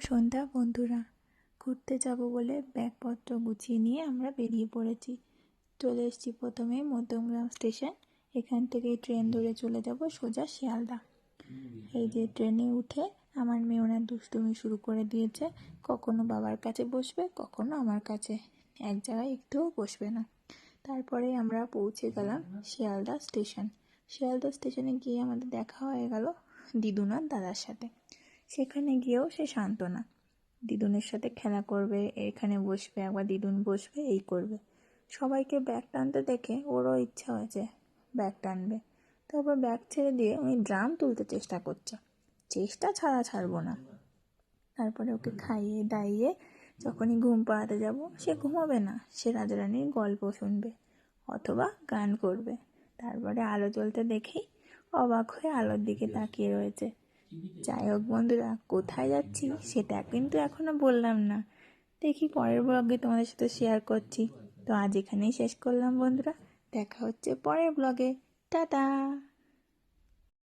সন্ধ্যা বন্ধুরা, ঘুরতে যাব বলে ব্যাগপত্র গুছিয়ে নিয়ে আমরা বেরিয়ে পড়েছি। চলে এসেছি প্রথমেই মধ্যমগ্রাম স্টেশন। এখান থেকেই ট্রেন ধরে চলে যাব সোজা শিয়ালদা। এই যে ট্রেনে উঠে আমার মেয়ে ওনার দুষ্টুমি শুরু করে দিয়েছে। কখনো বাবার কাছে বসবে, কখনো আমার কাছে, এক জায়গায় একটুও বসবে না। তারপরে আমরা পৌঁছে গেলাম শিয়ালদা স্টেশন। শিয়ালদা স্টেশনে গিয়ে আমাদের দেখা হয়ে গেল দিদুনার দাদার সাথে। সেখানে গিয়েও সে শান্ত না, দিদুনের সাথে খেলা করবে, এখানে বসবে, একবার দিদুন বসবে, এই করবে। সবাইকে ব্যাগ টানতে দেখে ওরও ইচ্ছা হয়েছে ব্যাগ টানবে। তারপর ব্যাগ ছেড়ে দিয়ে উনি ড্রাম তুলতে চেষ্টা করছে, চেষ্টা ছাড়বো না। তারপরে ওকে খাইয়ে দাইয়ে যখনই ঘুম পাড়াতে যাব, সে ঘুমাবে না, সে রাজারানীর গল্প শুনবে অথবা গান করবে। তারপরে আলো জ্বলতে দেখেই অবাক হয়ে আলোর দিকে তাকিয়ে রয়েছে। যাই হোক বন্ধুরা, কোথায় যাচ্ছি সেটা কিন্তু এখনো বললাম না। দেখি পরের ব্লগে তোমাদের সাথে শেয়ার করছি। তো আজ এখানেই শেষ করলাম বন্ধুরা, দেখা হচ্ছে পরের ব্লগে। টাটা।